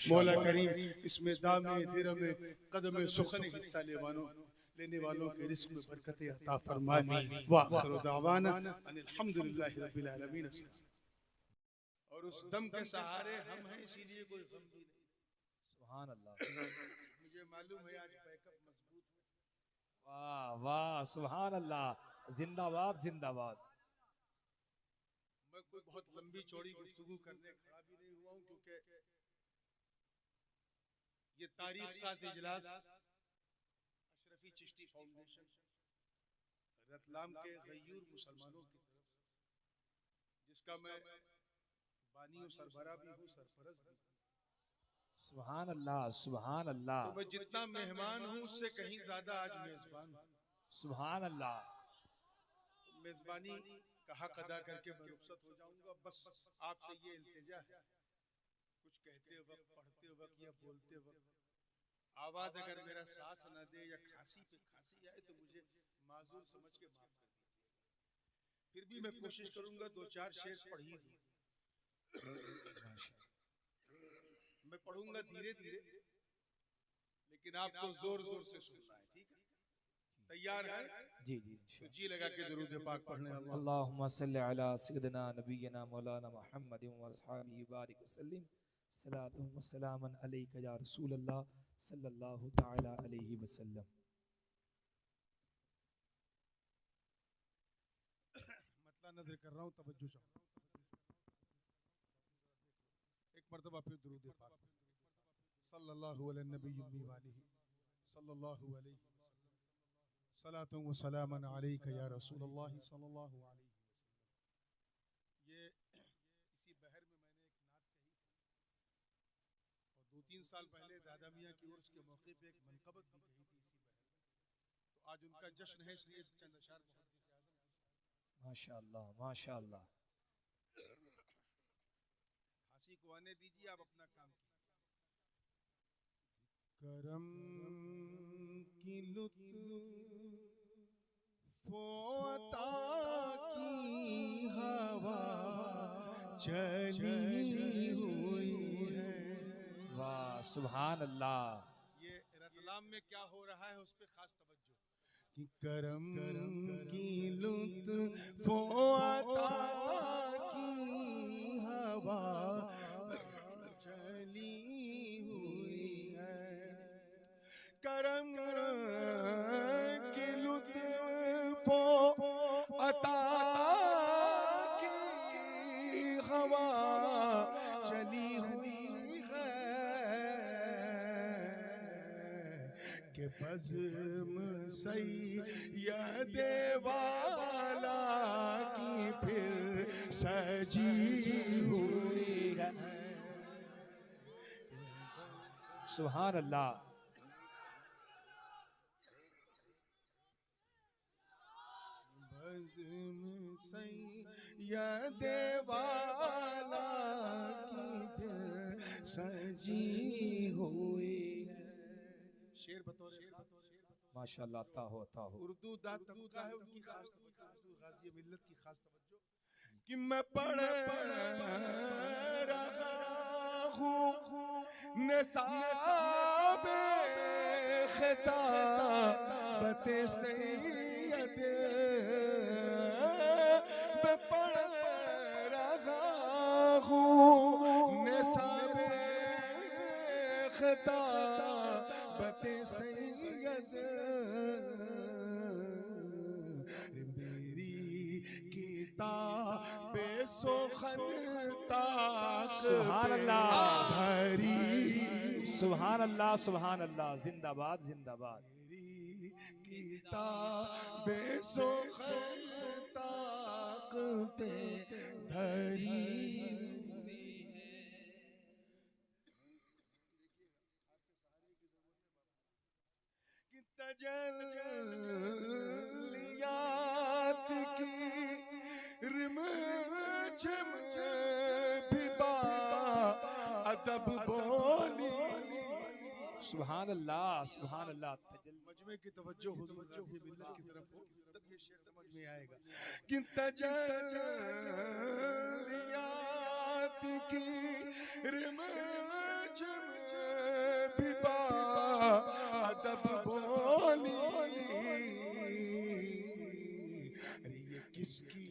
मौला करीम इसमें दामे दिरमे कदमे सुखने हिस्सा लेने वालों के रिस्क में बरकत अता फरमाए। व आखिरु दावाना अनिल हम्दुलिल्लाहि रब्बिल आलमीन। और उस दम के सहारे हम हैं, इसीलिए कोई गम भी नहीं। सुभान अल्लाह। मुझे मालूम है आज बैकअप मजबूत है। वाह वाह सुभान अल्लाह, जिंदाबाद जिंदाबाद। मैं कोई बहुत लंबी चौड़ी गुफ्तगू करने खड़ा भी नहीं हुआ हूं, क्योंकि ये तारीख साज इजलास अशरफी चिश्ती फाउंडेशन रतलाम के गयूर मुसलमानों की तरफ से, जिसका मैं बानी और सरबरा भी हूँ, सरपरस्त भी हूँ। सुभान अल्लाह सुभान अल्लाह। तो मैं जितना मेहमान हूँ उससे कहीं ज्यादा आज मेजबान हूँ। सुभान अल्लाह। मेजबानी का हक अदा करके मैं रुखसत हो जाऊंगा। बस आपसे ये इल्तिजा है, कुछ कहते वक्त, पढ़ते वक्त या बोलते वक्त आवाज अगर मेरा साथ न दे या खांसी पे खांसी आए तो मुझे माजूर समझ के माफ कर दीजिए। फिर भी मैं कोशिश करूंगा 2-4 शेर पढ़ ही दूं। मैं पढ़ूंगा धीरे धीरे, लेकिन आपको जोर जोर से सुनना है, ठीक है? तैयार है? जी जी तो जी लगा के दुरूद पाक पढ़ने। अल्लाहुम्मा सल्ली अला सय्यिदिना नबिय्यिना मौलाना मुहम्मदिन व अस्हाबिही बारिक वसल्लिम सलातु व सलामन अलैका या रसूल अल्लाह सल्लल्लाहु तआला अलैहि वसल्लम। मतलब नजर कर रहा हूँ, तवज्जो चाहूँ। एक मर्तबा फिर दुरूद पाक सल्लल्लाहु अलैहि नबी वालिही सल्लल्लाहु अलैहि सलातु व सलामन अलैका या रसूल अल्लाह सल्लल्लाहु अलैहि वसल्लम। ये इसी बहर में मैंने एक नात कही थी, और 2-3 साल पहले दादा मियाँ की उर्स के मौके पे एक मनकबत भी कही थी इसी बहर में। तो आज उनका जश्न है, इसलिए चंद अशार मुहद्दिस आज़म माशाअल्लाह माशाअल्लाह। खांसी को आने दीजिए, आप अपना काम कीजिए। करम की लुत्फ़-ओ-अता की हवा चली हुई है। वाह सुभान अल्लाह। ये रतलाम में क्या हो रहा है उस पे खास तवज्जो कि करम की लुत्फ़-ओ-अता की हवा चली हुई है। करम की लुत्फ़-ओ-अता की हवा चली हुई है कि बज़्म सैयद वाला की फिर सजी हुई है। सुभान अल्लाह। बज़्म सैयद वाला की फिर सजी हुई है। शेर बतौर माशाअल्लाह। अता हो अता हो। उर्दू दा तबका है, उनकी खास तवज्जो, उर्दू गाज़ी मिल्लत की खास तवज्जो कि मैं पढ़ रहा हूँ निसाबे खिताबते सैयद, मैं पढ़ रहा हूँ निसाबे खिताबते सैयद। मेरी किताबे सुखन ताक सुभान अल्लाह धरी। सुभान अल्लाह सुभान अल्लाह। जिंदाबाद जिंदाबाद। मेरी किताबे सुखन ताक पे धरी। तजल्लियात की रिमझिम भी अदब बोली। सुभान अल्लाह सुभान अल्लाह। मजमे की तवज्जो हुजूर गाज़ी मिल्लत की तरफ हो, तब ये मुझे शेर समझ में आएगा कि तजल्लियात की रिमझ में बिबा अदब बोली, अरे ये किसकी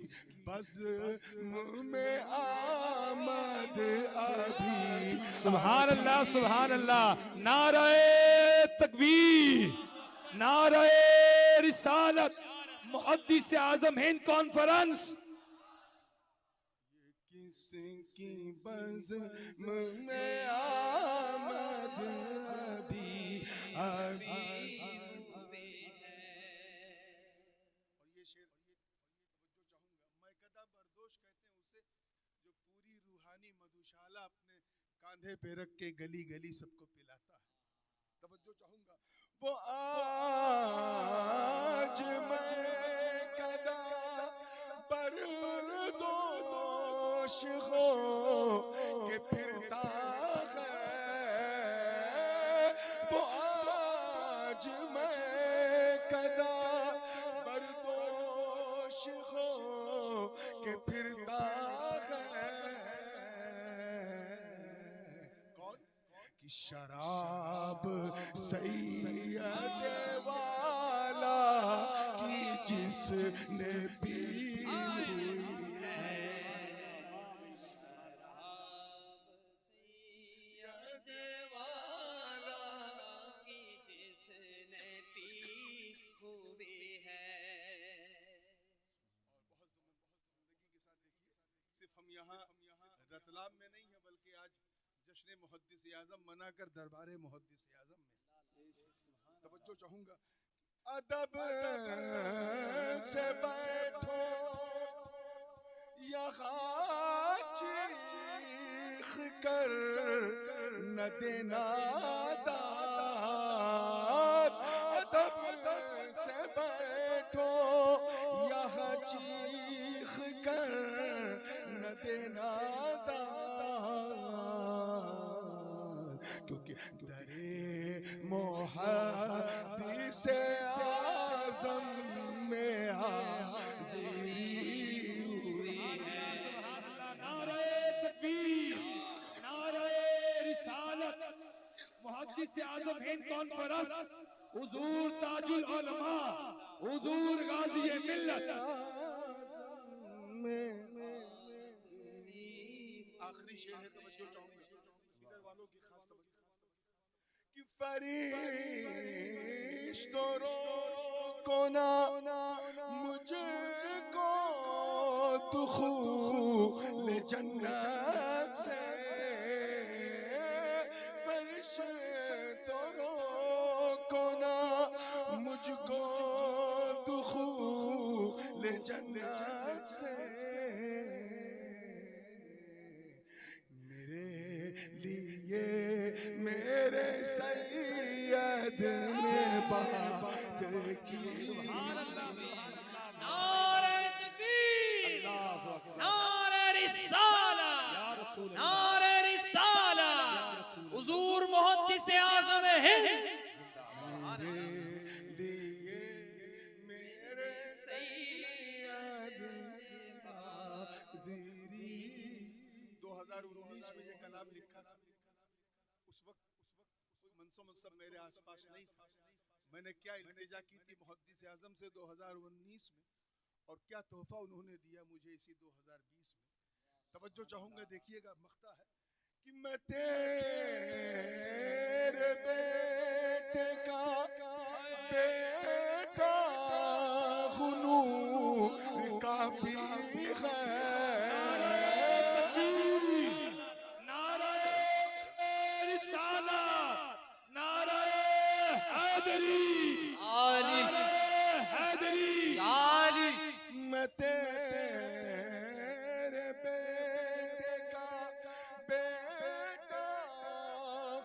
बज़्म में आमद अभी। सुभान अल्लाह सुभान अल्लाह। नारे तकबीर, नारे रिसालत, मुहद्दिस आज़म हिंद कॉन्फ्रेंस। किसकी बज़्म में आमद अभी अभी। और ये शेर जो चाहूंगा, मैं कदा बर्दोश कहते हैं उसे जो पूरी रूहानी मधुशाला अपने कांधे पे रख के गली गली सबको पिलाता है। तवज्जो चाहूंगा, वो आज मैं कदा बर्दोश हो के फिरता है, वो आज मैं कदा बर्दोश हो के फिरता है। कौन कि शराब सैयद वाला की जिसने पी रतलाम में नहीं है बल्कि आज जश्न मुहद्दिस आज़म मनाकर दरबार मुहद्दिस आज़म में। तवज्जो चाहूंगा, अदब से बैठो यहाँ चीख कर न देना दाद। अदब से बैठो यहाँ चीख कर न देना दाद, क्योंकि दरे मुहद्दिस आज़म में हाज़िरी हुई है। नारे तकबीर, नारे रिसालत, मुहद्दिस आज़म हिंद कॉन्फ्रेंस, हुजूर ताजुल उलमा, हुजूर गाज़ी मिल्लत। आखिरी शेर है, तवज्जो चाहूंगा इधर वालों की खास तवज्जो कि फरिश्तों को ना मुझको दुखूल जन्नत से, फरिश्तों को ना मुझको दुखूल जन्नत से। मेरे सैयद ने बात की। नारे तकबीर, नारे रिसालत, नारे रिसालत, हुजूर मुहद्दिस आज़म हिंद। मेरे सैयद 2019 में ये कलाम लिखा था। उस वक्त मनसब मेरे आसपास नहीं था। मैंने क्या इल्तिजा की थी मुहद्दिस आज़म से 2019 में, और क्या तोहफा उन्होंने दिया मुझे इसी 2020 में। तवज्जो चाहूंगा, देखिएगा, मख्ता है कि मैं तेरे बेटे का बेटा हूँ, नूर काफी है। मैं तेरे बेटे का बेटा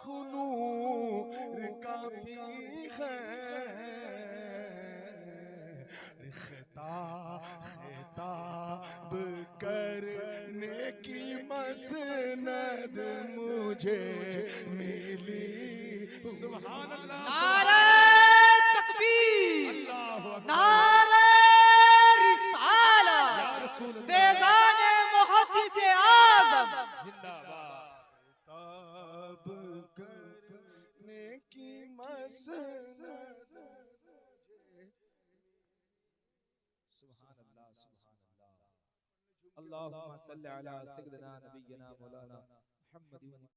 हूँ, नूर काफी है। खिताब करने की मसनद मुझे मिली। सुभान अल्लाह। नारे तकबीर, नारे सुभान अल्लाह सुभान अल्लाह। अल्लाहुम्मा सल्ली अला सय्यिदिना नबिय्यिना मौलाना मुहम्मद।